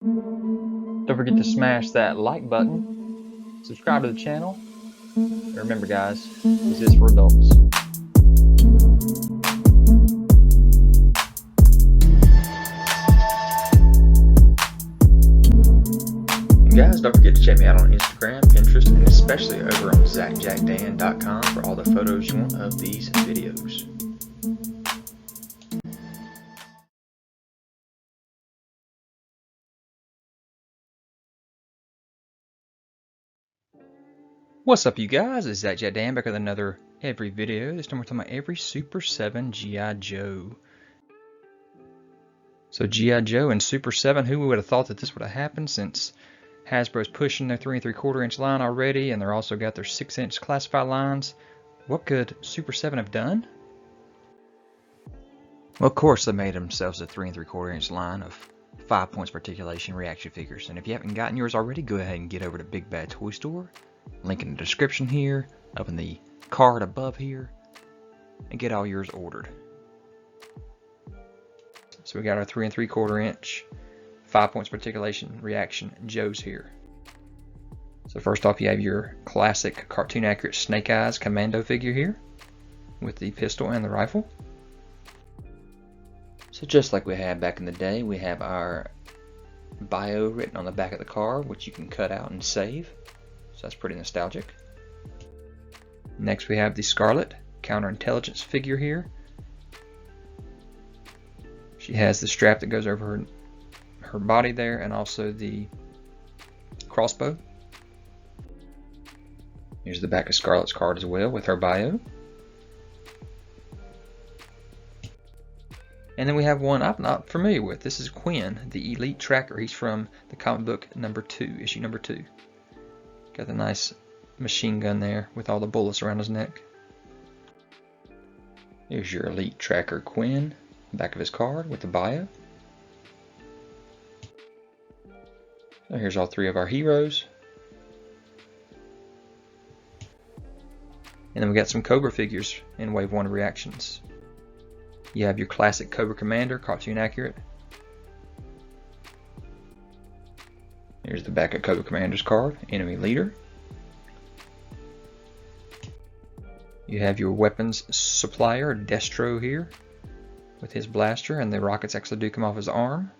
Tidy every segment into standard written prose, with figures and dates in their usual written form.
Don't forget to smash that like button, subscribe to the channel, and remember guys, this is for adults. And guys, don't forget to check me out on Instagram, Pinterest, and especially over on ZachJackDan.com for all the photos you want of these videos. What's up you guys, it's Zach Dan back with another Every video. This time we're talking about Every Super 7 G.I. Joe. So G.I. Joe and Super 7, who would have thought that this would have happened, since Hasbro's pushing their 3 3/4 inch line already, and they're also got their 6 inch classified lines. What could Super 7 have done? Well, of course they made themselves a 3 3/4 inch line of 5 points articulation ReAction figures. And if you haven't gotten yours already, go ahead and get over to Big Bad Toy Store. Link in the description here, up in the card above here, and get all yours ordered. So we got our 3 3/4 inch, 5 points articulation ReAction Joes here. So first off, you have your classic cartoon accurate Snake Eyes Commando figure here, with the pistol and the rifle. So just like we had back in the day, we have our bio written on the back of the card, which you can cut out and save. So that's pretty nostalgic. Next we have the Scarlett counterintelligence figure here. She has the strap that goes over her body there, and also the crossbow. Here's the back of Scarlett's card as well with her bio. And then we have one I'm not familiar with. This is Kwinn, the Elite Tracker. He's from the comic book #2, issue #2. Got the nice machine gun there with all the bullets around his neck. Here's your Elite Tracker Kwinn, back of his card with the bio. So here's all 3 of our heroes. And then we got some Cobra figures in Wave 1 reactions. You have your classic Cobra Commander, cartoon accurate. Here's the back of Cobra Commander's card, enemy leader. You have your weapons supplier, Destro here, with his blaster, and the rockets actually do come off his arm.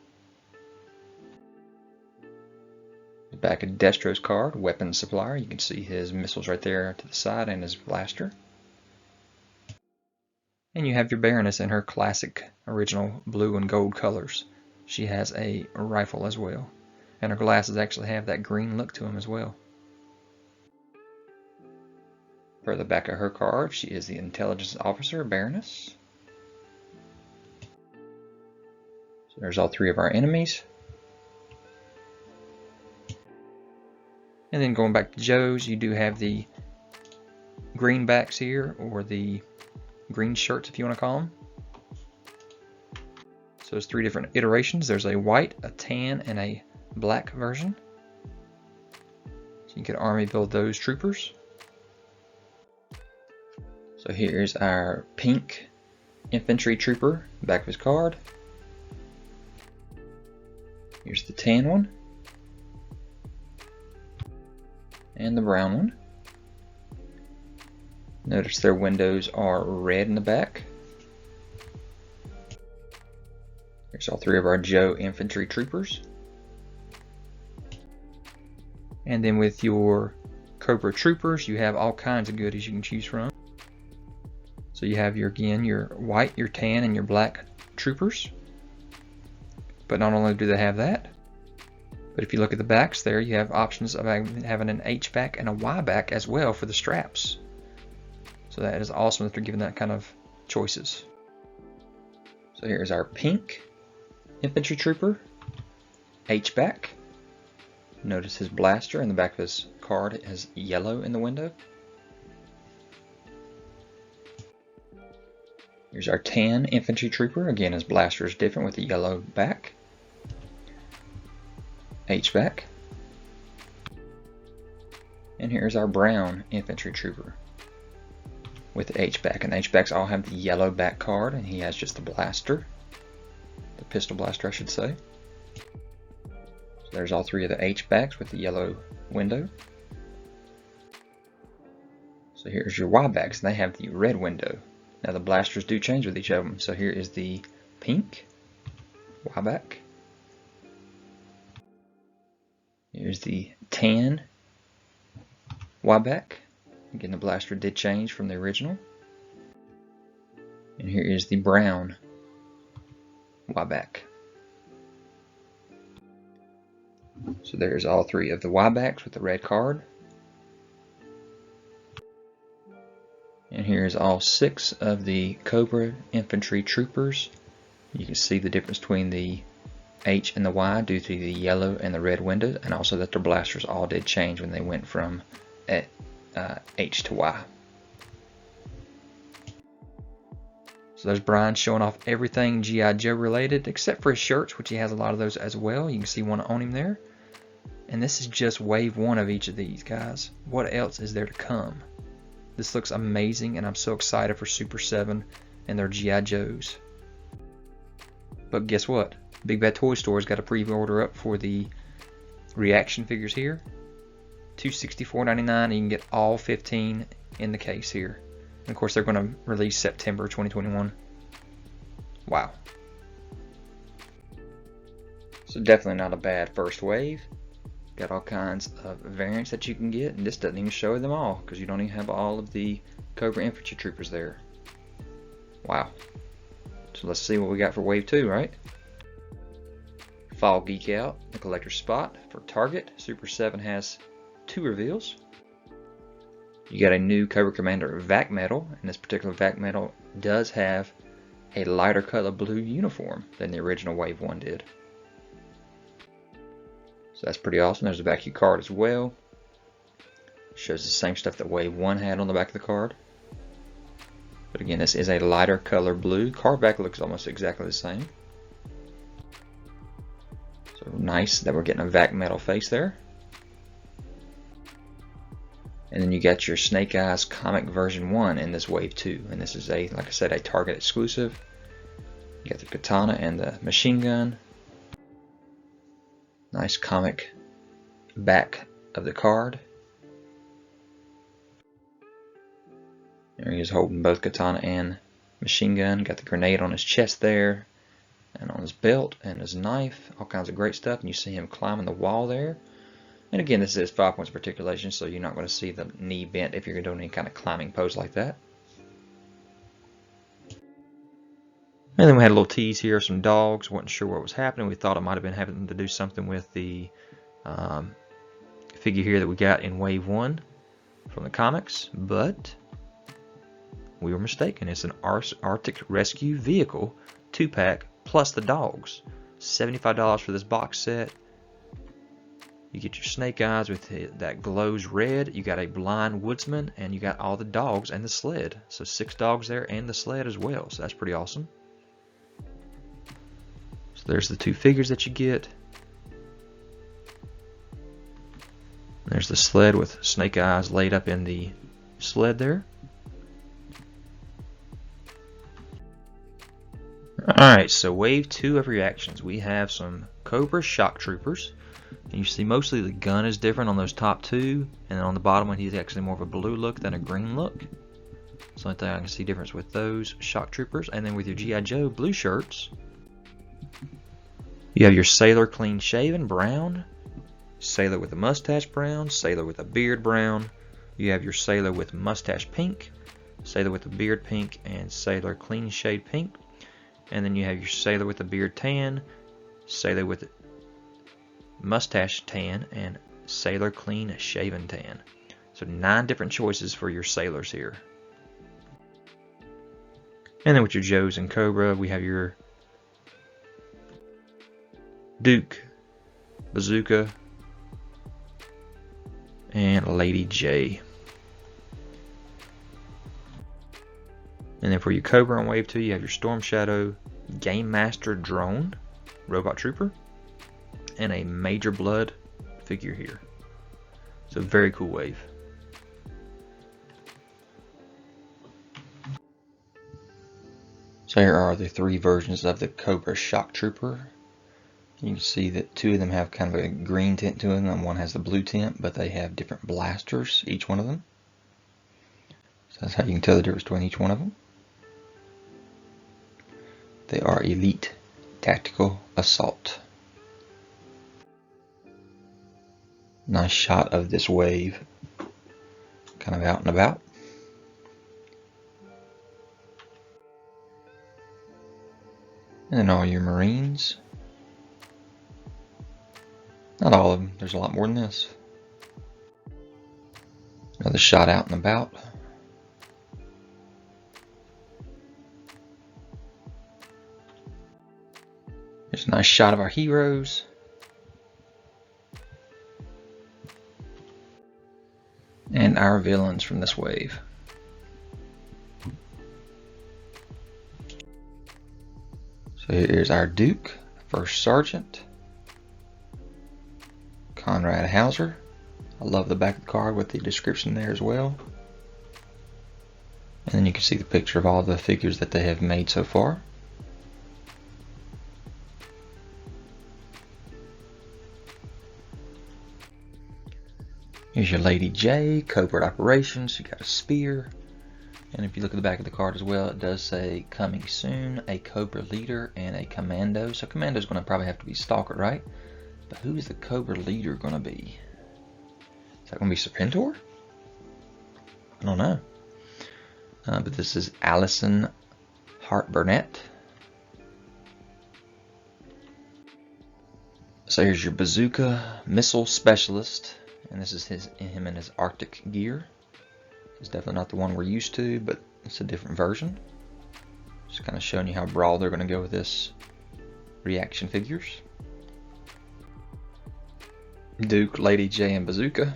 The back of Destro's card, weapons supplier. You can see his missiles right there to the side and his blaster. And you have your Baroness in her classic original blue and gold colors. She has a rifle as well. And her glasses actually have that green look to them as well. For the back of her card, she is the intelligence officer, Baroness. So there's all 3 of our enemies. And then going back to Joe's, you do have the greenbacks here, or the green shirts if you want to call them. So there's 3 different iterations. There's a white, a tan, and a black version. So you can army build those troopers. So here's our pink infantry trooper, back of his card. Here's the tan one. And the brown one. Notice their windows are red in the back. Here's all 3 of our Joe infantry troopers. And then with your Cobra Troopers, you have all kinds of goodies you can choose from. So you have again your white, your tan, and your black troopers. But not only do they have that, but if you look at the backs there, you have options of having an H back and a Y back as well for the straps. So that is awesome that they're giving that kind of choices. So here's our pink infantry trooper, H back. Notice his blaster in the back of his card has yellow in the window. Here's our tan infantry trooper. Again, his blaster is different with the yellow back. H back. And here's our brown infantry trooper with the H back. And the H backs all have the yellow back card, and he has just the blaster. The pistol blaster, I should say. There's all three of the H-backs with the yellow window. So here's your Y-backs, and they have the red window. Now the blasters do change with each of them. So here is the pink Y-back. Here's the tan Y-back. Again, the blaster did change from the original. And here is the brown Y-back. So there's all three of the Y-backs with the red card. And here's all 6 of the Cobra Infantry Troopers. You can see the difference between the H and the Y due to the yellow and the red window, and also that their blasters all did change when they went from H to Y. So there's Brian showing off everything G.I. Joe related, except for his shirts, which he has a lot of those as well. You can see one on him there. And this is just wave 1 of each of these, guys. What else is there to come? This looks amazing, and I'm so excited for Super 7 and their G.I. Joes. But guess what? Big Bad Toy Store's got a pre-order up for the ReAction figures here. $264.99, and you can get all 15 in the case here. And of course, they're going to release September 2021. Wow. So definitely not a bad first wave. Got all kinds of variants that you can get, and this doesn't even show them all because you don't even have all of the Cobra Infantry Troopers there. Wow. So let's see what we got for wave 2, right? Fall Geek-Out, the collector's spot for Target. Super 7 has 2 reveals. You got a new Cobra Commander Vac-Metal, and this particular Vac-Metal does have a lighter color blue uniform than the original Wave 1 did. So that's pretty awesome. There's a back of your card as well. Shows the same stuff that Wave 1 had on the back of the card. But again, this is a lighter color blue. Card back looks almost exactly the same. So nice that we're getting a Vac-Metal face there. And then you got your Snake Eyes comic version 1 in this Wave 2. And this is a, like I said, a Target exclusive. You got the katana and the machine gun. Nice comic back of the card. There he is holding both katana and machine gun. Got the grenade on his chest there, and on his belt and his knife. All kinds of great stuff. And you see him climbing the wall there. And again, this is 5 points of articulation, so you're not going to see the knee bent if you're doing any kind of climbing pose like that. And then we had a little tease here of some dogs. Wasn't sure what was happening. We thought it might have been having to do something with the figure here that we got in Wave 1 from the comics, but we were mistaken. It's an Arctic Rescue Vehicle 2-pack plus the dogs. $75 for this box set. You get your Snake Eyes with that glows red. You got a Blind Woodsman, and you got all the dogs and the sled. So 6 dogs there and the sled as well. So that's pretty awesome. So there's the 2 figures that you get. There's the sled with Snake Eyes laid up in the sled there. Alright, so wave 2 of reactions. We have some Cobra Shocktroopers. And you see mostly the gun is different on those top 2. And then on the bottom one, he's actually more of a blue look than a green look. So I think I can see difference with those Shocktroopers. And then with your G.I. Joe Blueshirts, you have your Sailor clean shaven brown, Sailor with a mustache brown, Sailor with a beard brown. You have your Sailor with mustache pink, Sailor with a beard pink, and Sailor clean shade pink. And then you have your Sailor with a beard tan, Sailor with mustache tan, and Sailor clean shaven tan. So 9 different choices for your Sailors here. And then with your Joes and Cobra, we have your Duke, Bazooka, and Lady Jaye. And then for your Cobra on Wave 2, you have your Storm Shadow, Gamemaster drone, Robot Trooper, and a Major Bludd figure here. So very cool wave. So here are the 3 versions of the Cobra Shocktrooper. You can see that two of them have kind of a green tint to them and one has the blue tint, but they have different blasters, each one of them. So that's how you can tell the difference between each one of them. They are Elite Tactical Assault. Nice shot of this wave, kind of out and about. And then all your Marines. Not all of them, there's a lot more than this. Another shot out and about. Here's a nice shot of our heroes. And our villains from this wave. So here's our Duke, First Sergeant, Conrad Hauser. I love the back of the card with the description there as well. And then you can see the picture of all the figures that they have made so far. Here's your Lady Jaye, Covert Operations. You got a spear. And if you look at the back of the card as well, it does say coming soon, a Cobra leader and a commando. So commando is going to probably have to be Stalker, right? But who is the Cobra leader going to be? Is that going to be Serpentor? I don't know. But this is Allison Hart Burnett. So here's your Bazooka Missile Specialist. And this is him in his Arctic gear. It's definitely not the one we're used to, but it's a different version. Just kind of showing you how broad they're going to go with this ReAction figures. Duke, Lady Jaye, and Bazooka.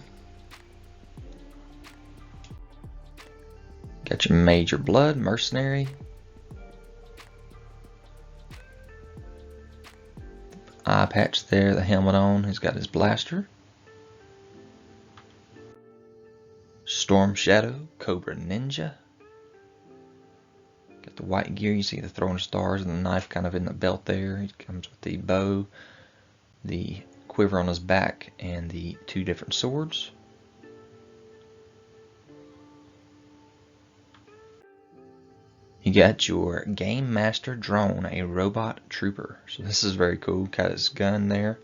Got your Major Bludd, Mercenary. Eye patch there, the helmet on. He's got his blaster. Storm Shadow, Cobra Ninja. Got the white gear, you see the throwing stars and the knife kind of in the belt there. He comes with the bow, the quiver on his back, and the two different swords. You got your Gamemaster drone, a robot trooper. So this is very cool. Got his gun there.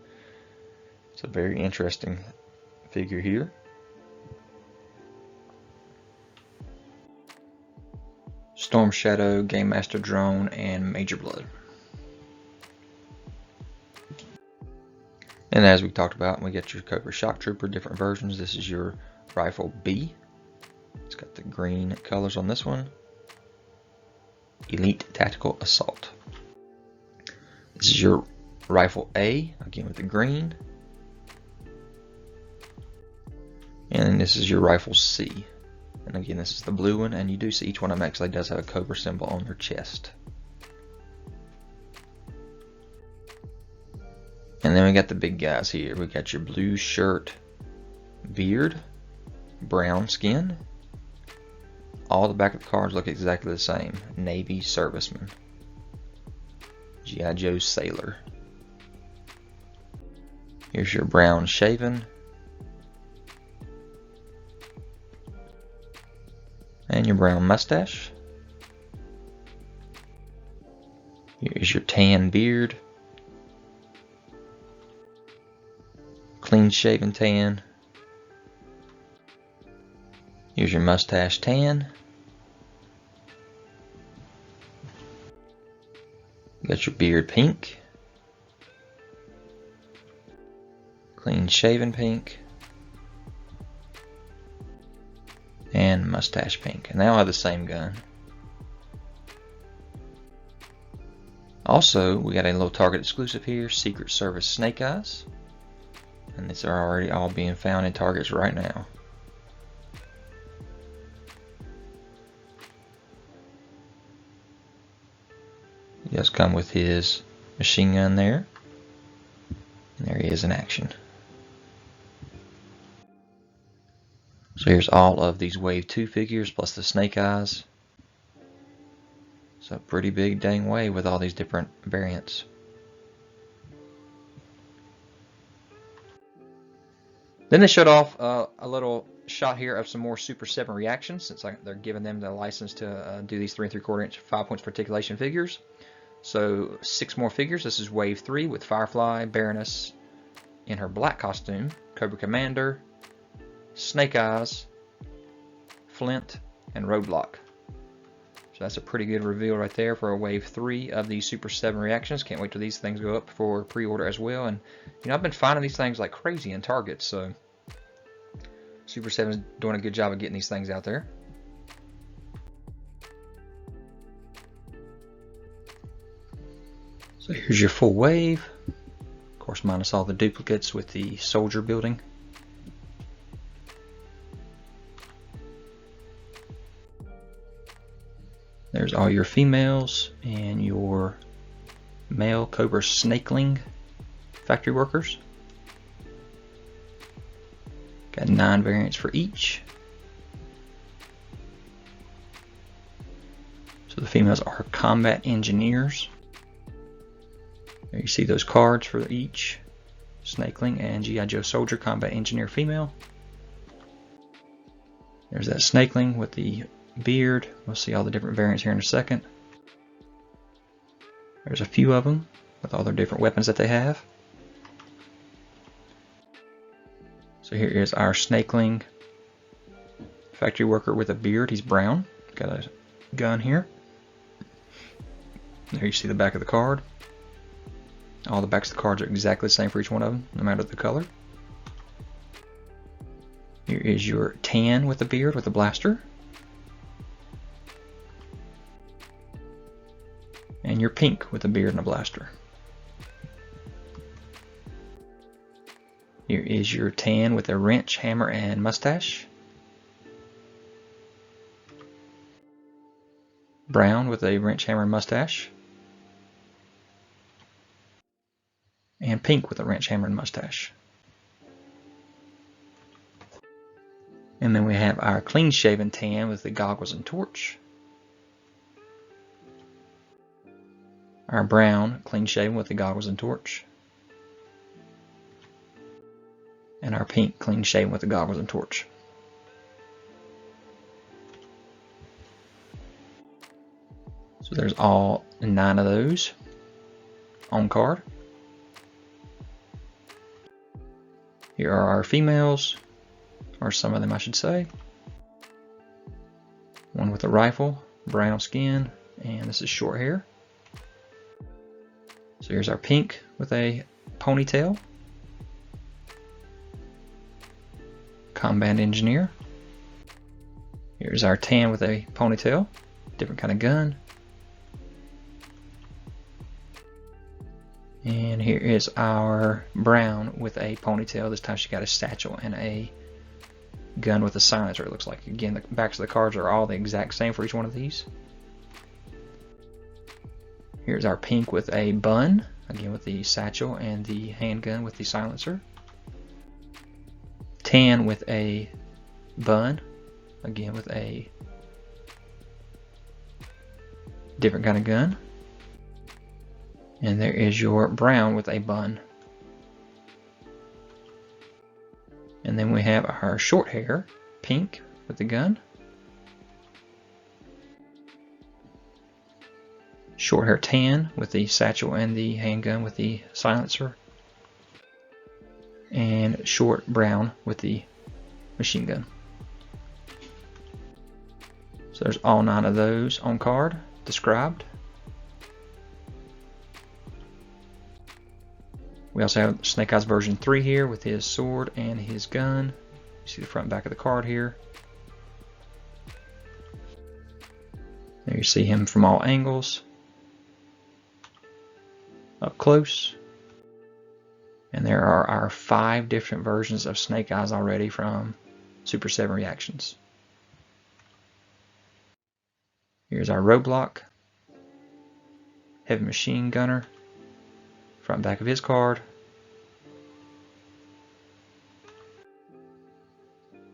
It's a very interesting figure here. Storm Shadow, Gamemaster drone, and Major Bludd. And as we talked about, we got your Cobra Shocktrooper, different versions. This is your Rifle B. It's got the green colors on this one. Elite Tactical Assault. This is your Rifle A, again with the green. And this is your Rifle C. And again, this is the blue one, and you do see each one of them actually does have a Cobra symbol on their chest. And then we got the big guys here. We got your blue shirt, beard, brown skin. All the back of the cards look exactly the same. Navy serviceman. G.I. Joe sailor. Here's your brown shaven. And your brown mustache. Here's your tan beard. Clean shaven tan. Here's your mustache tan. Got your beard pink. Clean shaven pink. And mustache pink. And they all have the same gun. Also, we got a little Target exclusive here, Secret Service Snake Eyes. And these are already all being found in Targets right now. He does come with his machine gun there. And there he is in action. So here's all of these Wave 2 figures plus the Snake Eyes. It's a pretty big dang wave with all these different variants. Then they showed off a little shot here of some more Super 7 reactions, since they're giving them the license to do these 3 3/4 inch 5 points articulation figures. So 6 more figures. This is wave 3 with Firefly, Baroness in her black costume, Cobra Commander, Snake Eyes, Flint, and Roadblock. So that's a pretty good reveal right there for a wave 3 of these Super 7 reactions. Can't wait till these things go up for pre-order as well. And you know, I've been finding these things like crazy in Target, so Super 7's doing a good job of getting these things out there. So here's your full wave. Of course, minus all the duplicates with the soldier building. There's all your females and your male Cobra Snakeling factory workers. Got 9 variants for each. So the females are combat engineers. There you see those cards for each Snakeling and G.I. Joe Soldier Combat Engineer female. There's that Snakeling with the beard. We'll see all the different variants here in a second. There's a few of them with all their different weapons that they have. So here is our Snakeling factory worker with a beard. He's brown. Got a gun here. There you see the back of the card. All the backs of the cards are exactly the same for each one of them, no matter the color. Here is your tan with a beard with a blaster. And your pink with a beard and a blaster. Here is your tan with a wrench, hammer, and mustache. Brown with a wrench, hammer, and mustache. And pink with a wrench, hammer, and mustache. And then we have our clean-shaven tan with the goggles and torch. Our brown clean-shaven with the goggles and torch. And our pink clean-shaven with the goggles and torch. So there's all 9 of those on card. Here are our females, or some of them I should say. One with a rifle, brown skin, and this is short hair. So here's our pink with a ponytail. Combat engineer. Here's our tan with a ponytail, different kind of gun. And here is our brown with a ponytail. This time she got a satchel and a gun with a silencer, it looks like. Again, the backs of the cards are all the exact same for each one of these. Here's our pink with a bun, again with the satchel and the handgun with the silencer. Tan with a bun, again with a different kind of gun. And there is your brown with a bun. And then we have our short hair, pink with the gun. Short hair tan with the satchel and the handgun with the silencer. And short brown with the machine gun. So there's all 9 of those on card described. We also have Snake Eyes version 3 here with his sword and his gun. You see the front and back of the card here. There you see him from all angles. Up close. And there are our 5 different versions of Snake Eyes already from Super 7 Reactions. Here's our Roadblock. Heavy Machine Gunner. Front and back of his card.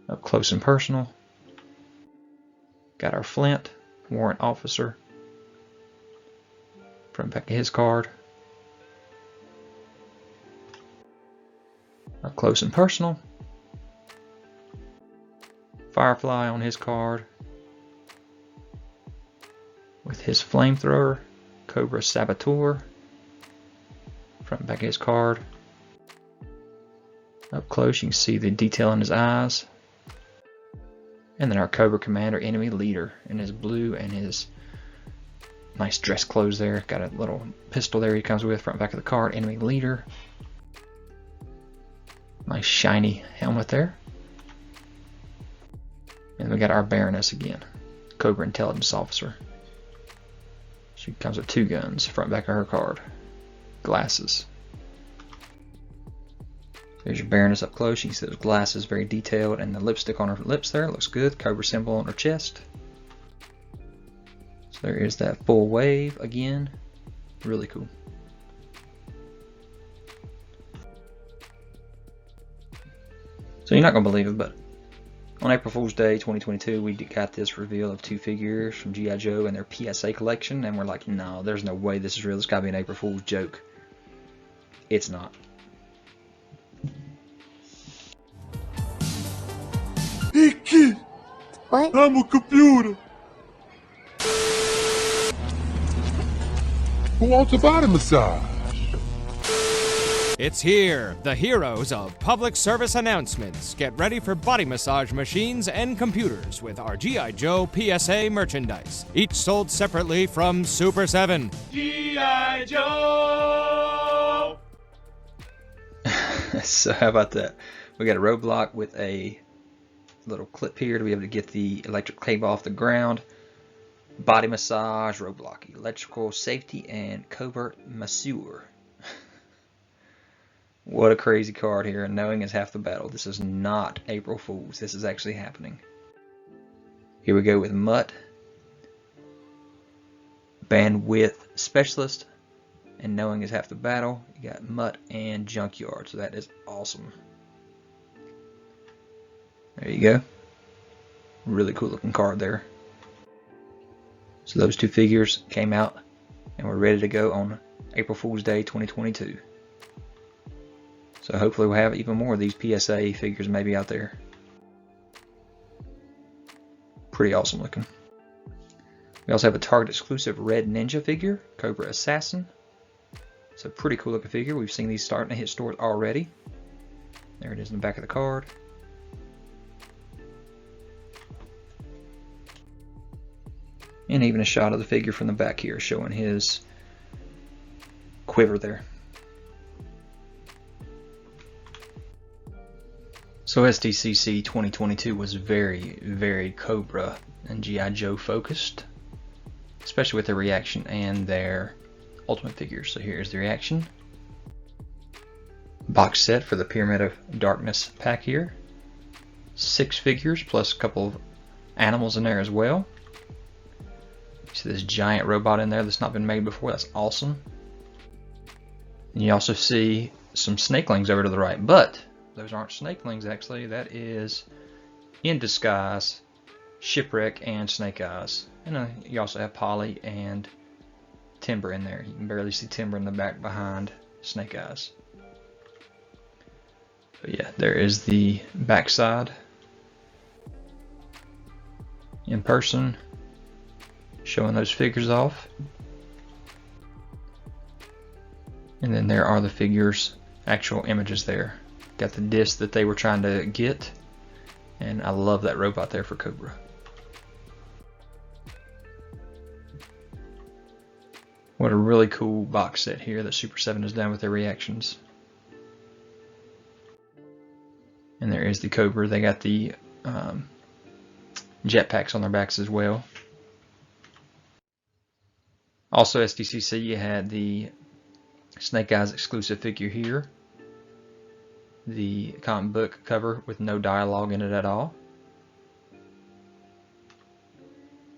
Up close and personal. Got our Flint, Warrant Officer. Front and back of his card. Up close and personal. Firefly on his card with his flamethrower. Cobra Saboteur, front and back of his card. Up close you can see the detail in his eyes. And then our Cobra Commander, enemy leader, in his blue and his nice dress clothes there. Got a little pistol there he comes with, front and back of the card, enemy leader. Nice shiny helmet there. And we got our Baroness again, Cobra Intelligence Officer. She comes with 2 guns, front and back of her card. Glasses. There's your Baroness up close. You can see those glasses, very detailed, and the lipstick on her lips there looks good. Cobra symbol on her chest. So there is that full wave again. Really cool. So you're not going to believe it, but on April Fool's Day 2022, we got this reveal of 2 figures from G.I. Joe and their PSA collection, and we're like, no, there's no way this is real. This got to be an April Fool's joke. It's not. Hey kid! What? I'm a computer! Who wants a body massage? It's here, the heroes of public service announcements. Get ready for body massage machines and computers with our G.I. Joe PSA merchandise, each sold separately from Super 7. G.I. Joe! So how about that? We got a roadblock with a little clip here to be able to get the electric cable off the ground. Body massage, roadblock, electrical safety, and covert masseur. What a crazy card here, and knowing is half the battle. This is not April Fool's. This is actually happening. Here we go with Mutt, bandwidth specialist, and knowing is half the battle. You got Mutt and Junkyard, so that is awesome. There you go. Really cool looking card there. So those 2 figures came out and we're ready to go on April Fool's Day 2022. So hopefully we'll have even more of these PSA figures maybe out there. Pretty awesome looking. We also have a Target exclusive Red Ninja figure, Cobra Assassin. It's a pretty cool looking figure. We've seen these starting to hit stores already. There it is in the back of the card. And even a shot of the figure from the back here showing his quiver there. So SDCC 2022 was very, very Cobra and G.I. Joe focused, especially with their ReAction and their Ultimate figures. So here's the ReAction box set for the Pyramid of Darkness pack here. 6 figures plus a couple of animals in there as well. You see this giant robot in there that's not been made before. That's awesome. And you also see some snakelings over to the right, but those aren't snakelings actually. That is In Disguise, Shipwreck, and Snake Eyes. And you also have Polly and Timber in there. You can barely see Timber in the back behind Snake Eyes. So yeah, there is the backside in person, showing those figures off. And then there are the figures, actual images there. Got the disc that they were trying to get, and I love that robot there for Cobra. What a really cool box set here that Super 7 has done with their ReActions. And there is the Cobra. They got the jetpacks on their backs as well. Also SDCC, you had the Snake Eyes exclusive figure here. The comic book cover with no dialogue in it at all.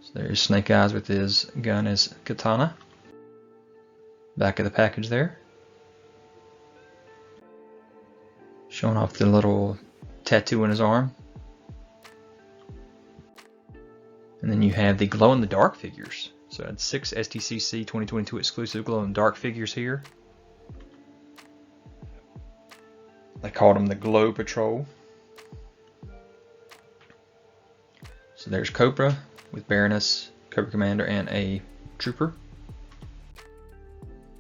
So there's Snake Eyes with his gun as katana. Back of the package there. Showing off the little tattoo in his arm. And then you have the glow-in-the-dark figures. So I had 6 STCC 2022 exclusive glow-in-the-dark figures here. They called them the Glow Patrol. So there's Cobra with Baroness, Cobra Commander, and a Trooper.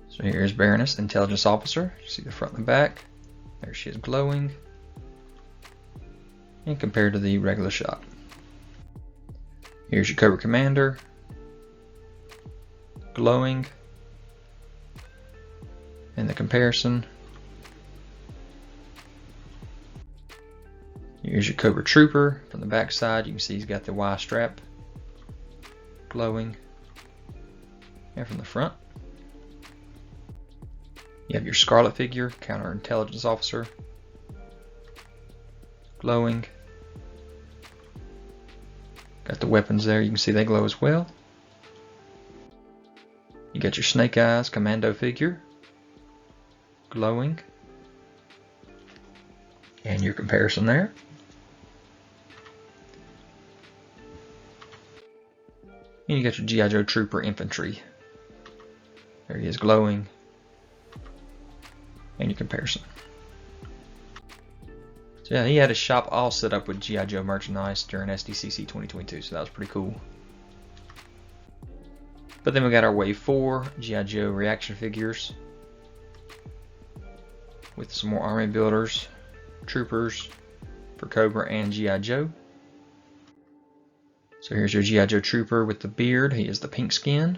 So here's Baroness, Intelligence Officer. See the front and the back. There she is glowing. And compared to the regular shot. Here's your Cobra Commander. Glowing. And the comparison. Here's your Cobra Trooper from the back side. You can see he's got the Y strap. Glowing. And from the front. You have your Scarlett figure, Counterintelligence Officer. Glowing. Got the weapons there, you can see they glow as well. You got your Snake Eyes Commando figure. Glowing. And your comparison there. And you got your G.I. Joe Trooper Infantry. There he is glowing. And your comparison. So yeah, he had a shop all set up with G.I. Joe merchandise during SDCC 2022, so that was pretty cool. But then we got our Wave 4 G.I. Joe reaction figures with some more army builders, troopers for Cobra and G.I. Joe. So here's your G.I. Joe Trooper with the beard. He is the pink skin.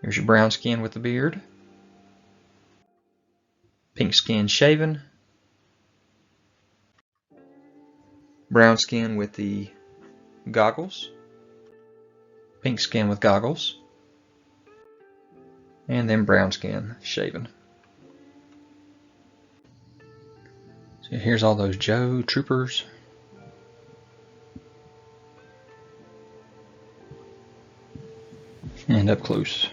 Here's your brown skin with the beard. Pink skin shaven. Brown skin with the goggles. Pink skin with goggles. And then brown skin shaven. So here's all those Joe Troopers. And up close.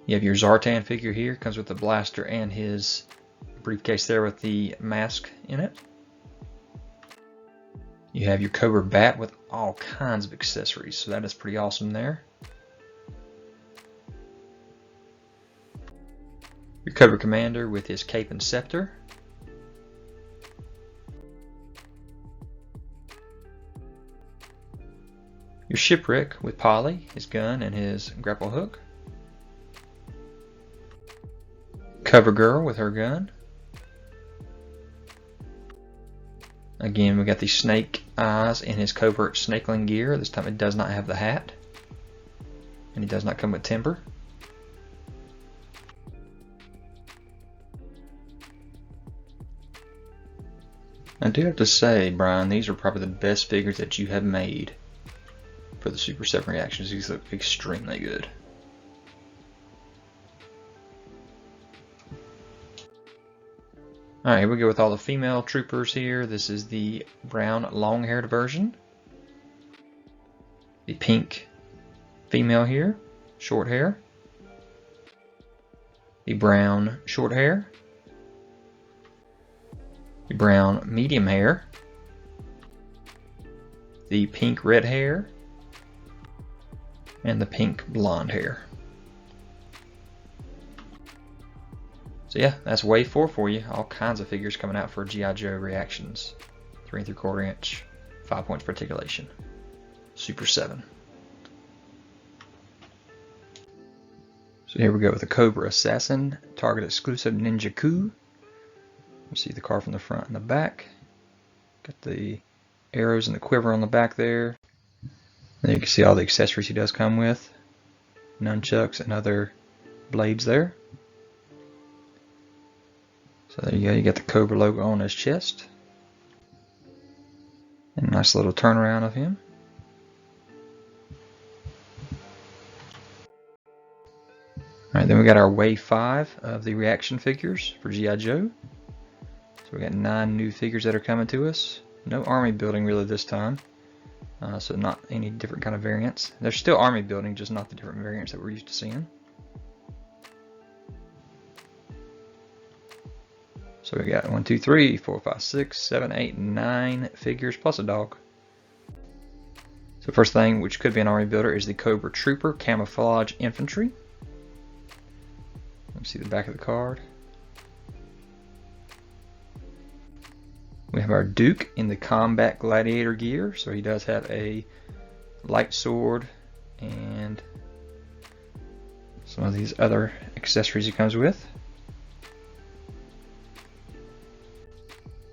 You have your Zartan figure here, comes with the blaster and his briefcase there with the mask in it. You have your Cobra Bat with all kinds of accessories, so that is pretty awesome there. Your Cobra Commander with his cape and scepter. Your Shipwreck with Polly, his gun and his grapple hook. Cover Girl with her gun. Again, we got the Snake Eyes in his covert snakeling gear. This time it does not have the hat. And he does not come with timber. I do have to say, Brian, these are probably the best figures that you have made for the Super 7 reactions. These look extremely good. Alright, here we go with all the female troopers here. This is the brown long-haired version. The pink female here, short hair. The brown short hair. The brown medium hair. The pink red hair. And the pink blonde hair. So yeah, that's Wave 4 for you. All kinds of figures coming out for G.I. Joe reactions. 3 3/4 inch, 5 points per articulation. Super 7. So here we go with the Cobra Assassin, Target exclusive Ninja Coup. You see the car from the front and the back. Got the arrows and the quiver on the back there. And you can see all the accessories he does come with. Nunchucks and other blades there. So there you go, you got the Cobra logo on his chest. And a nice little turnaround of him. Alright, then we got our Wave 5 of the reaction figures for G.I. Joe. So we got 9 new figures that are coming to us. No army building really this time. So not any different kind of variants. There's still army building, just not the different variants that we're used to seeing. So we got 1, 2, 3, 4, 5, 6, 7, 8, 9 figures plus a dog. So first thing, which could be an army builder, is the Cobra Trooper Camouflage Infantry. Let me see the back of the card. have our Duke in the combat gladiator gear, so he does have a light sword and some of these other accessories he comes with.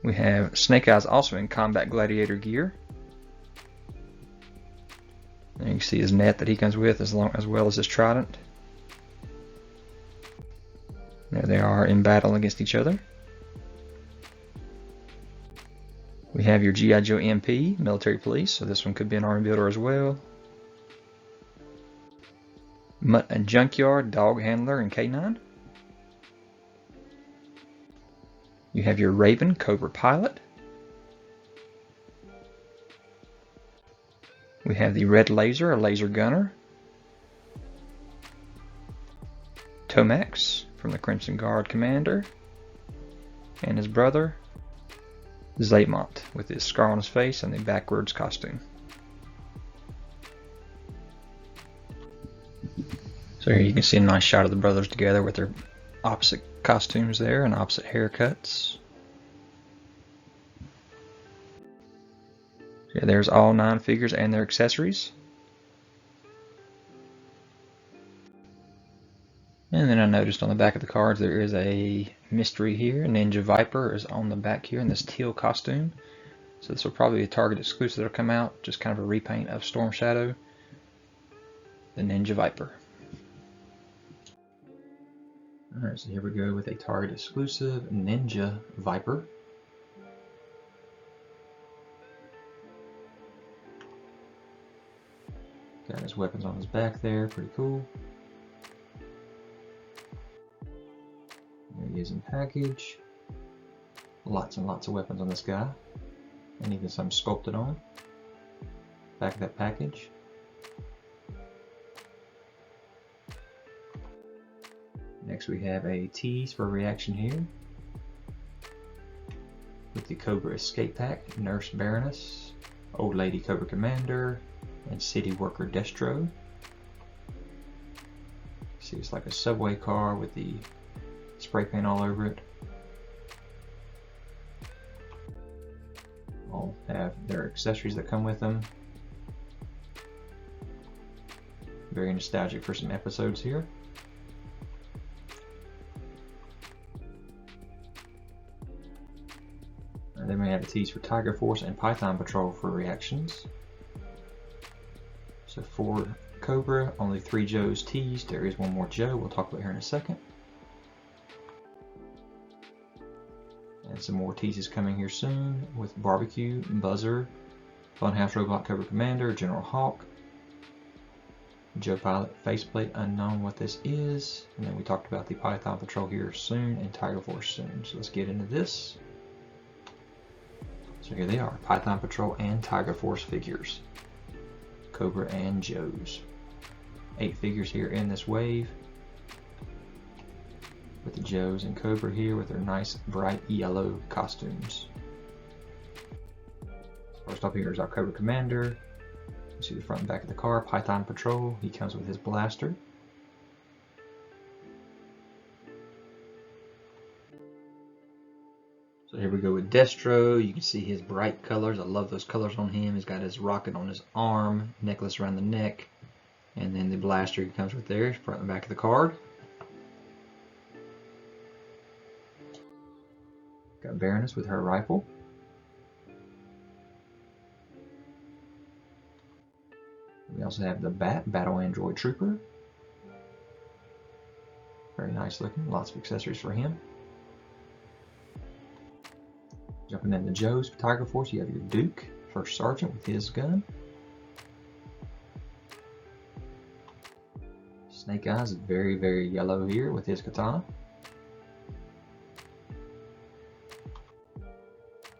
We have Snake Eyes also in combat gladiator gear. And you can see his net that he comes with as well as his trident. There they are in battle against each other. We have your G.I. Joe MP, military police, so this one could be an army builder as well. Mutt and Junkyard, dog handler, and K9. You have your Raven, Cobra pilot. We have the Red Laser, a laser gunner. Tomax from the Crimson Guard commander. And his brother, Zaymont, with his scar on his face and the backwards costume. So here you can see a nice shot of the brothers together with their opposite costumes there and opposite haircuts. Yeah, there's all 9 figures and their accessories. And then I noticed on the back of the cards there is a mystery here. Ninja Viper is on the back here in this teal costume. So this will probably be a Target exclusive that'll come out, just kind of a repaint of Storm Shadow, the Ninja Viper. Alright, so here we go with a Target exclusive Ninja Viper. Got his weapons on his back there, pretty cool. There he is in package. Lots and lots of weapons on this guy. And even some sculpted on. Back of that package. Next we have a tease for ReAction here. With the Cobra Escape Pack, Nurse Baroness, Old Lady Cobra Commander, and City Worker Destro. See, it's like a subway car with the spray paint all over it. All have their accessories that come with them. Very nostalgic for some episodes here. And then we have a tease for Tiger Force and Python Patrol for reactions. So 4 Cobra, only 3 Joes teased. There is one more Joe we'll talk about here in a second. And some more teases coming here soon with Barbecue, Buzzer, Funhouse Robot Cobra Commander, General Hawk, Joe Pilot, Faceplate, unknown what this is. And then we talked about the Python Patrol here soon and Tiger Force soon. So let's get into this. So here they are, Python Patrol and Tiger Force figures. Cobra and Joes. 8 figures here in this wave. With the Joes and Cobra here with their nice bright yellow costumes. First up here is our Cobra Commander. You see the front and back of the car. Python Patrol. He comes with his blaster. So here we go with Destro. You can see his bright colors. I love those colors on him. He's got his rocket on his arm, necklace around the neck, and then the blaster he comes with there, front and back of the card. Got Baroness with her rifle. We also have the Battle Android Trooper. Very nice looking. Lots of accessories for him. Jumping into Joe's Tiger Force, you have your Duke, First Sergeant with his gun. Snake Eyes is very, very yellow here with his katana.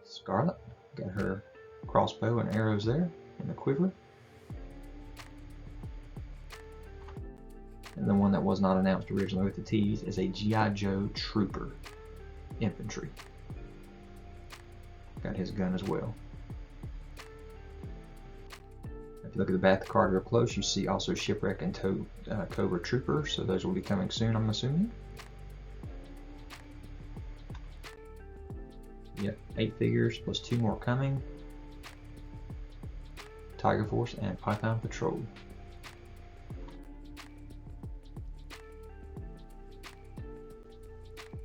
Scarlett, got her crossbow and arrows there in the quiver. And the one that was not announced originally with the tease is a G.I. Joe Trooper Infantry. Got his gun as well. If you look at the back of the card real close, you see also Shipwreck and Cobra Troopers, so those will be coming soon, I'm assuming. Yep, 8 figures plus 2 more coming. Tiger Force and Python Patrol.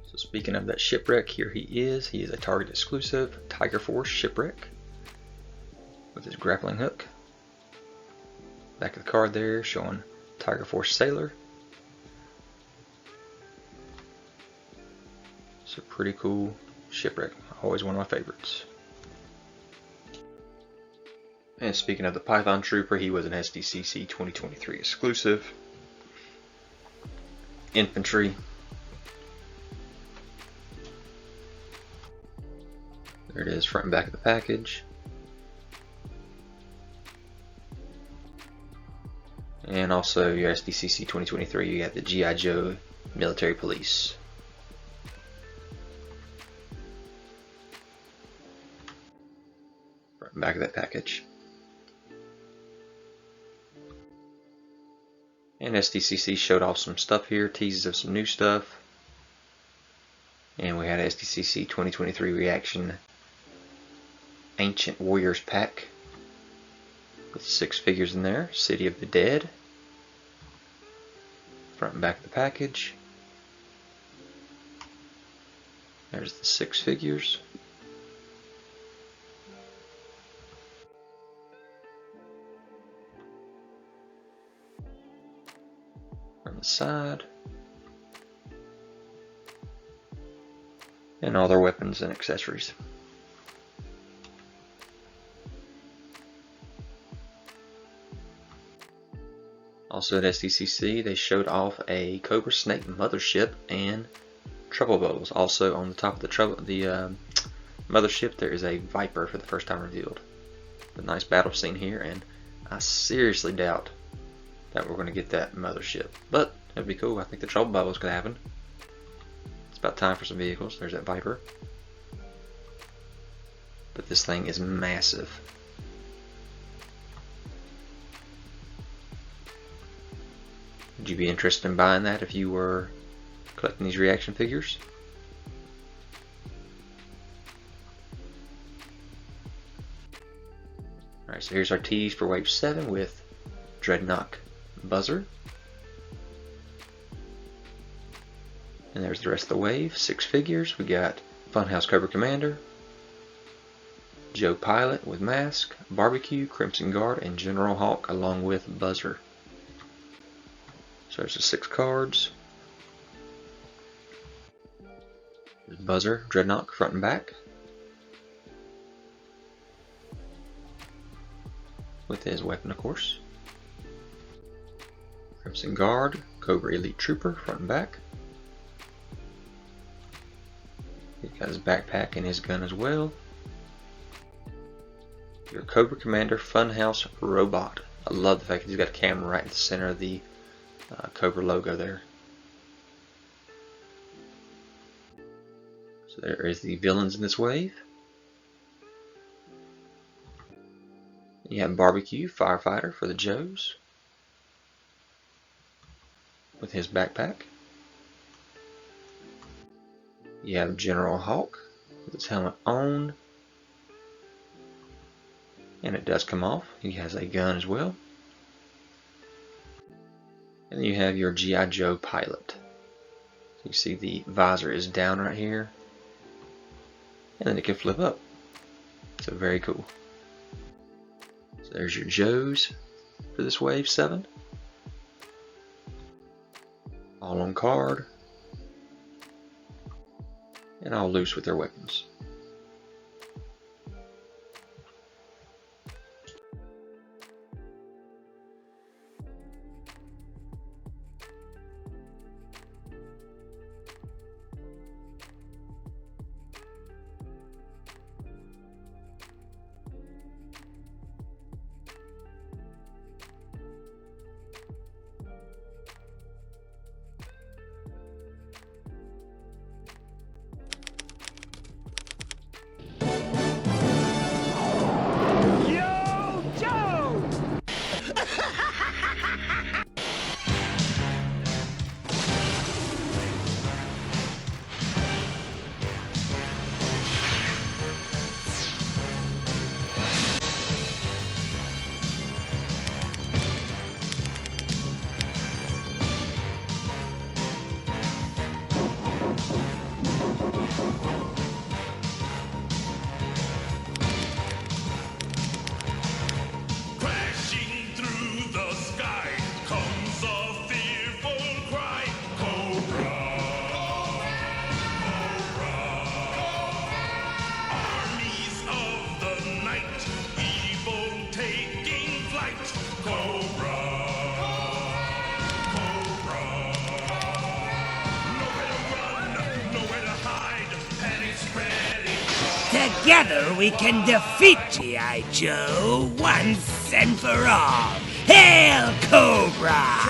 So speaking of that shipwreck, here he is. He is a Target exclusive Tiger Force shipwreck with his grappling hook. Back of the card there showing Tiger Force Sailor. It's a pretty cool shipwreck. Always one of my favorites. And speaking of the Python Trooper, he was an SDCC 2023 exclusive. Infantry. There it is, front and back of the package. And also your SDCC 2023, you got the G.I. Joe Military Police. Front and back of that package. And SDCC showed off some stuff here, teases of some new stuff. And we had a SDCC 2023 ReAction Ancient Warriors pack with 6 figures in there. City of the Dead. Front and back of the package. There's the 6 figures. From the side. And all their weapons and accessories. Also at SDCC, they showed off a Cobra Snake Mothership and Trouble Bubbles. Also on the top of the Mothership, there is a Viper for the first time revealed. A nice battle scene here, and I seriously doubt that we're going to get that Mothership. But that'd be cool. I think the Trouble Bubbles could happen. It's about time for some vehicles. There's that Viper. But this thing is massive. Would you be interested in buying that if you were collecting these ReAction figures? Alright, so here's our tease for Wave 7 with Dreadnought Buzzer. And there's the rest of the wave, 6 figures. We got Funhouse Cobra Commander, Joe Pilot with Mask, Barbecue, Crimson Guard, and General Hawk along with Buzzer. So there's the 6 cards. There's Buzzer, Dreadnought, front and back. With his weapon, of course. Crimson Guard, Cobra Elite Trooper, front and back. He's got his backpack and his gun as well. Your Cobra Commander Funhouse Robot. I love the fact that he's got a camera right in the center of the Cobra logo there. So there is the villains in this wave. You have Barbecue, Firefighter for the Joes, with his backpack. You have General Hawk with his helmet on, and it does come off. He has a gun as well. And then you have your G.I. Joe Pilot. So you see the visor is down right here, and then it can flip up. So very cool. So there's your Joes for this Wave 7. All on card. And all loose with their weapons. Together we can defeat G.I. Joe once and for all. Hail Cobra!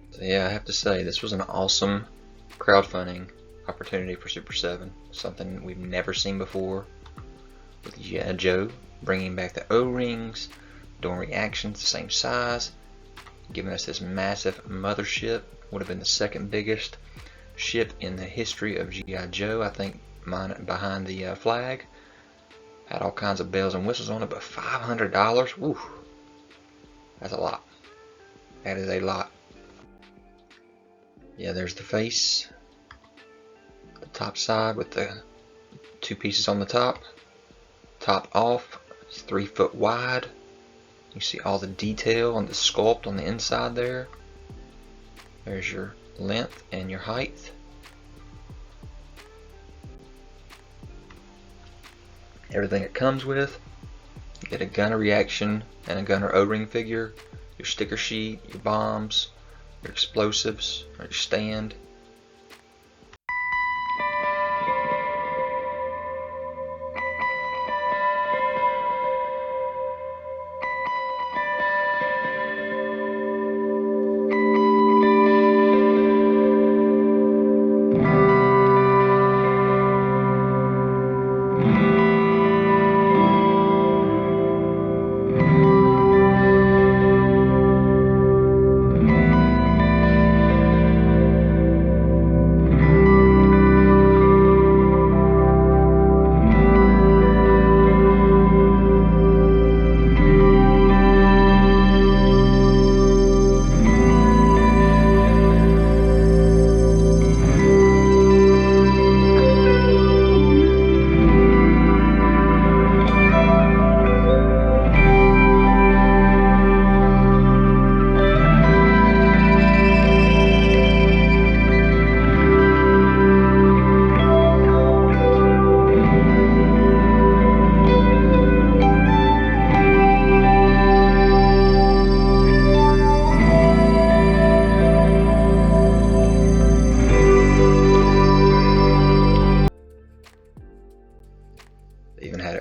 So yeah, I have to say, this was an awesome crowdfunding opportunity for Super 7. Something we've never seen before. With G.I. Joe bringing back the O-rings, doing reactions the same size, giving us this massive mothership. Would have been the second biggest ship in the history of G.I. Joe. I think mine behind the flag. Had all kinds of bells and whistles on it, but $500? Woo! That's a lot. That is a lot. Yeah, there's the face, the top side with the two pieces on the top. Top off, it's 3 foot wide. You see all the detail on the sculpt on the inside there. There's your length and your height. Everything it comes with. You get a gunner reaction and a gunner O-ring figure, your sticker sheet, your bombs, your explosives, or your stand.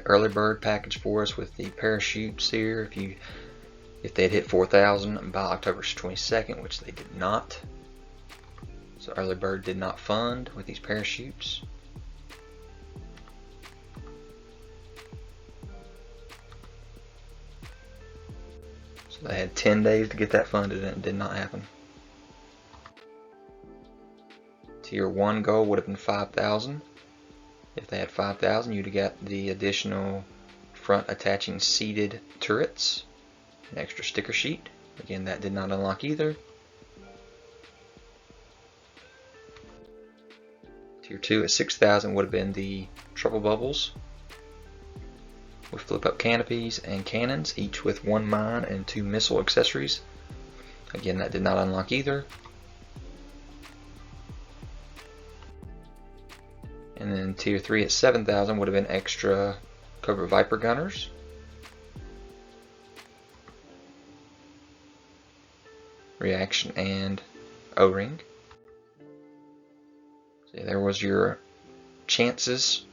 Early bird package for us with the parachutes here. If they had hit 4,000 by October 22nd, which they did not. So early bird did not fund with these parachutes. So they had 10 days to get that funded and it did not happen. Tier 1 goal would have been 5,000. If they had 5,000, you'd have got the additional front attaching seated turrets, an extra sticker sheet. Again, that did not unlock either. Tier 2 at 6,000 would have been the trouble bubbles with flip up canopies and cannons, each with 1 mine and 2 missile accessories. Again, that did not unlock either. And then Tier 3 at 7,000 would have been extra Cobra Viper gunners. Reaction and O-ring. So there was your chances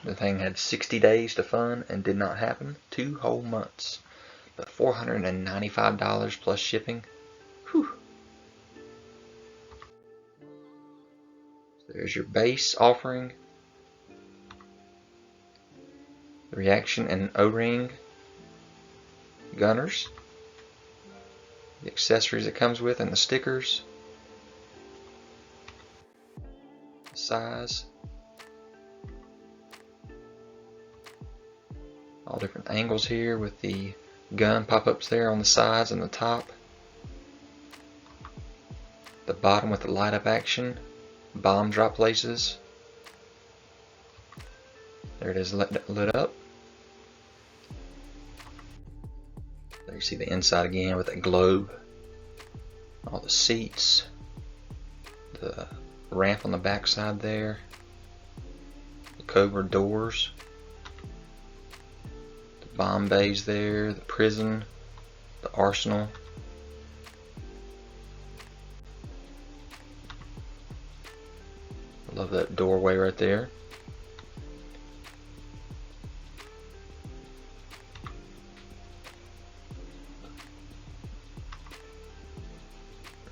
The thing had 60 days to fund and did not happen. 2 whole months. But $495 plus shipping. Whew. So there's your base offering. The ReAction and O-ring gunners. The accessories it comes with and the stickers. The size. All different angles here with the gun pop-ups there on the sides and the top. The bottom with the light up action. Bomb drop places. There it is lit up. There you see the inside again with that globe. All the seats. The ramp on the back side there. The Cobra doors. Bomb bays there, the prison, the arsenal. I love that doorway right there.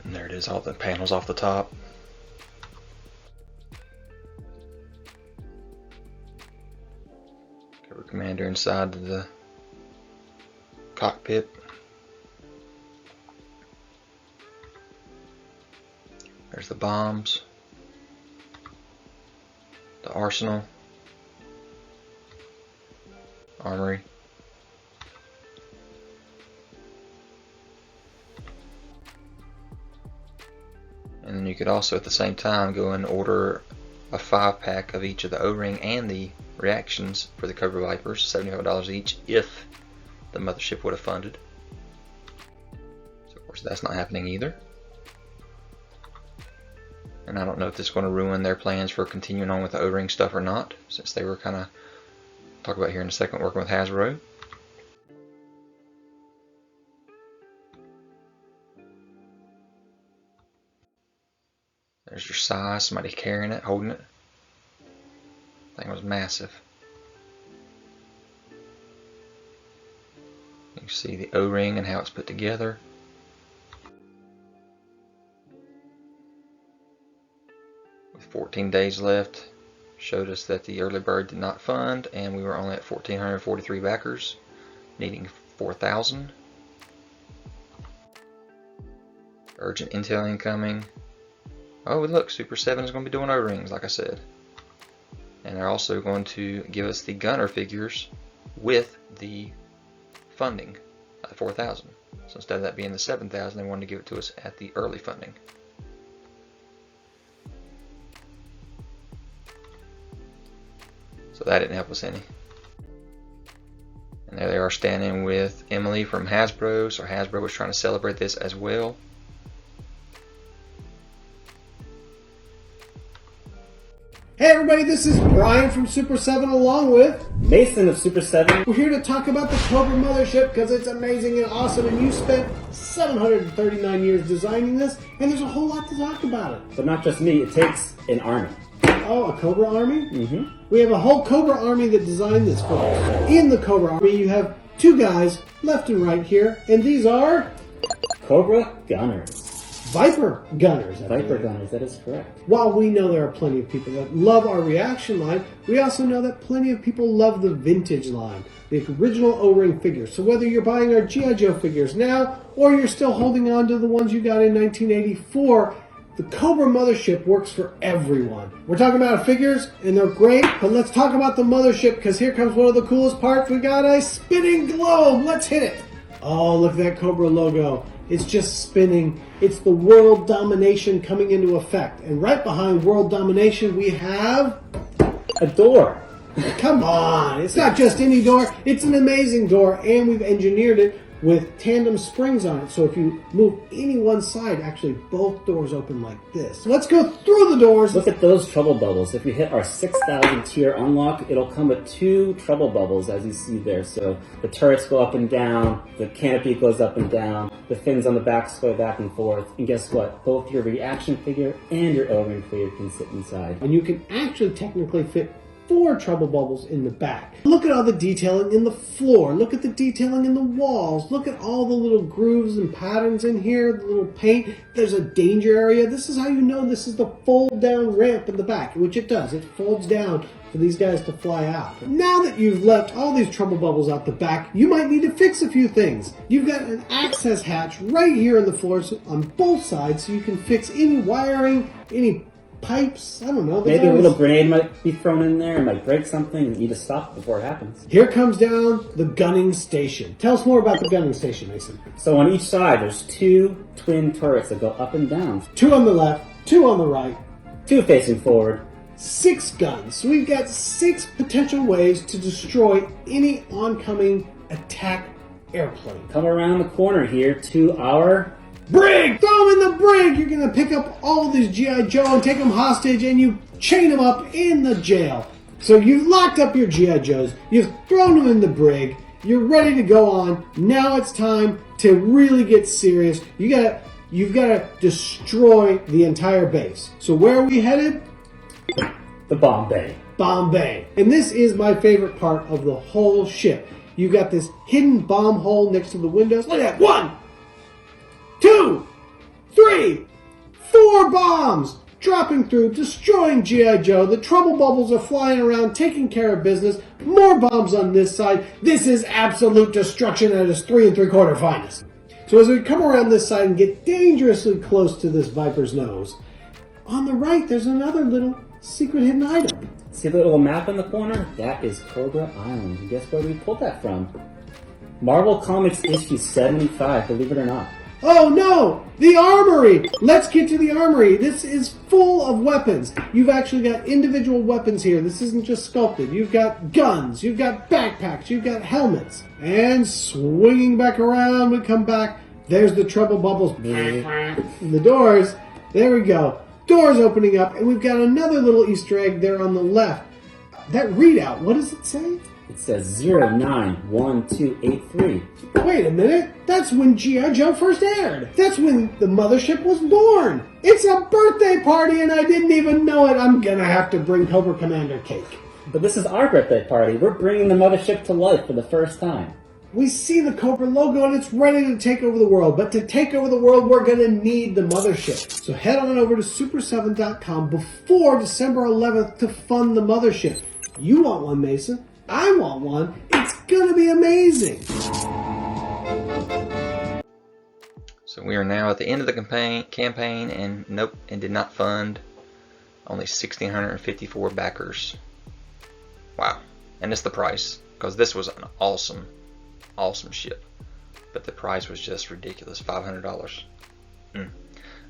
And there it is, all the panels off the top. Cobra Commander inside the cockpit. There's the bombs, the arsenal, armory, and then you could also at the same time go and order a 5-pack of each of the O-ring and the reactions for the Cobra Vipers, $75 each if the mothership would have funded. So of course that's not happening either. And I don't know if this is going to ruin their plans for continuing on with the O-ring stuff or not, since they were kind of, talk about here in a second, working with Hasbro. There's your size, somebody carrying it, holding it. That thing was massive. You see the O-ring and how it's put together. With 14 days left, showed us that the early bird did not fund, and we were only at 1,443 backers, needing 4,000. Urgent intel incoming. Oh, look, Super 7 is going to be doing O-rings, like I said. And they're also going to give us the gunner figures with the funding at 4,000. So instead of that being the 7,000, they wanted to give it to us at the early funding. So that didn't help us any. And there they are standing with Emily from Hasbro. So Hasbro was trying to celebrate this as well. Hey everybody, this is Brian from Super 7 along with Mason of Super 7. We're here to talk about the Cobra Mothership because it's amazing and awesome, and you spent 739 years designing this, and there's a whole lot to talk about it. But not just me, it takes an army. Oh, a Cobra army? Mm-hmm. We have a whole Cobra army that designed this for us. In the Cobra army, you have two guys left and right here, and these are Cobra Gunners. Viper Gunners. Viper Gunners, that is correct. While we know there are plenty of people that love our ReAction line, we also know that plenty of people love the vintage line, the original O-ring figures. So whether you're buying our G.I. Joe figures now, or you're still holding on to the ones you got in 1984, the Cobra Mothership works for everyone. We're talking about figures, and they're great, but let's talk about the Mothership, because here comes one of the coolest parts. We got a spinning globe. Let's hit it. Oh, look at that Cobra logo. It's just spinning. It's the world domination coming into effect. And right behind world domination, we have a door. Come on. It's not just any door. It's an amazing door, and we've engineered it with tandem springs on it. So if you move any one side, actually both doors open like this. So let's go through the doors. Look at those trouble bubbles. If we hit our 6,000 tier unlock, it'll come with 2 trouble bubbles, as you see there. So the turrets go up and down, the canopy goes up and down, the fins on the back go back and forth. And guess what? Both your ReAction figure and your O-ring figure can sit inside. And you can actually technically fit 4 trouble bubbles in the back. Look at all the detailing in the floor. Look at the detailing in the walls. Look at all the little grooves and patterns in here, the little paint. There's a danger area. This is how you know this is the fold down ramp in the back, which it does. It folds down for these guys to fly out. Now that you've left all these trouble bubbles out the back, you might need to fix a few things. You've got an access hatch right here in the floors on both sides so you can fix any wiring, any pipes, I don't know. Maybe a little grenade might be thrown in there and might break something and you need to stop before it happens. Here comes down the gunning station. Tell us more about the gunning station, Mason. So on each side, there's 2 twin turrets that go up and down. 2 on the left, 2 on the right. 2 facing forward. 6 guns. So we've got 6 potential ways to destroy any oncoming attack airplane. Come around the corner here to our brig! Throw them in the brig! You're going to pick up all these G.I. Joe and take them hostage and you chain them up in the jail. So you've locked up your G.I. Joes, you've thrown them in the brig, you're ready to go on. Now it's time to really get serious. You've got to destroy the entire base. So where are we headed? the bomb bay. Bomb bay. And this is my favorite part of the whole ship. You've got this hidden bomb hole next to the windows. Look at that. 1, 2, 3, 4 bombs dropping through, destroying G.I. Joe. The trouble bubbles are flying around, taking care of business. More bombs on this side. This is absolute destruction at its 3 3/4 finest. So as we come around this side and get dangerously close to this Viper's nose, on the right there's another little secret hidden item. See the little map in the corner? That is Cobra Island. And guess where we pulled that from? Marvel Comics issue 75, believe it or not. Oh no! The armory! Let's get to the armory. This is full of weapons. You've actually got individual weapons here. This isn't just sculpted. You've got guns, you've got backpacks, you've got helmets. And swinging back around, we come back. There's the trouble bubbles. The doors. There we go. Doors opening up, and we've got another little Easter egg there on the left. That readout, what does it say? It says 091283. Wait a minute. That's when G.I. Joe first aired. That's when the mothership was born. It's a birthday party and I didn't even know it. I'm gonna have to bring Cobra Commander cake. But this is our birthday party. We're bringing the mothership to life for the first time. We see the Cobra logo and it's ready to take over the world. But to take over the world, we're going to need the mothership. So head on over to super7.com before December 11th to fund the mothership. You want one, Mason? I want one. It's going to be amazing. So we are now at the end of the campaign and nope, it did not fund. Only 1,654 backers. Wow. And it's the price, because this was an awesome ship, but the price was just ridiculous. $500.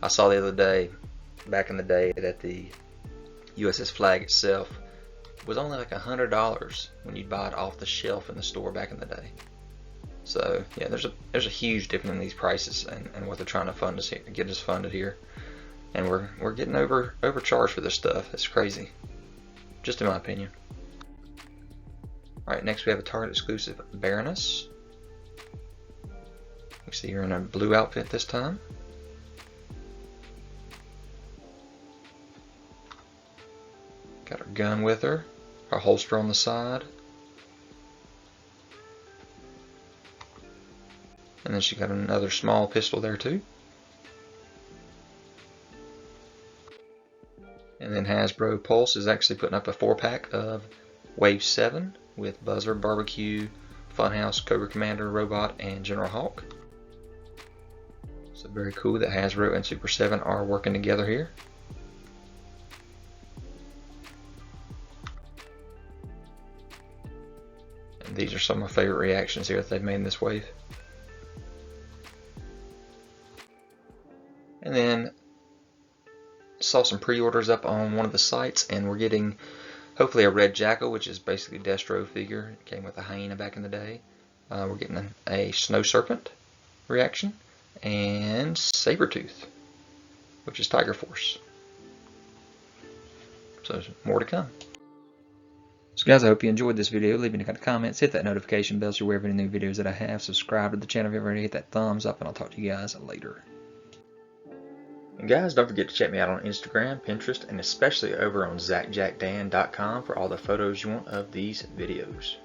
I saw the other day, back in the day, that the USS Flag itself was only like $100 when you'd buy it off the shelf in the store back in the day. So yeah, there's a huge difference in these prices and what they're trying to fund us here, get us funded here, and we're getting overcharged for this stuff. It's crazy, just in my opinion. All right, next we have a Target exclusive Baroness. You see her in a blue outfit this time. Got her gun with her, her holster on the side. And then she got another small pistol there too. And then Hasbro Pulse is actually putting up a 4-pack of Wave 7 with Buzzer, Barbecue, Funhouse, Cobra Commander, Robot, and General Hawk. So very cool that Hasbro and Super 7 are working together here. And these are some of my favorite reactions here that they've made in this wave. And then saw some pre-orders up on one of the sites, and we're getting hopefully a Red Jackal, which is basically a Destro figure. It came with a hyena back in the day. We're getting a Snow Serpent reaction and Sabretooth, which is Tiger Force. So there's more to come. So guys, I hope you enjoyed this video. Leave any kind of comments, hit that notification bell so you're aware of any new videos that I have. Subscribe to the channel if you haven't already. Hit that thumbs up, and I'll talk to you guys later. And guys, don't forget to check me out on Instagram, Pinterest, and especially over on ZachJackDan.com for all the photos you want of these videos.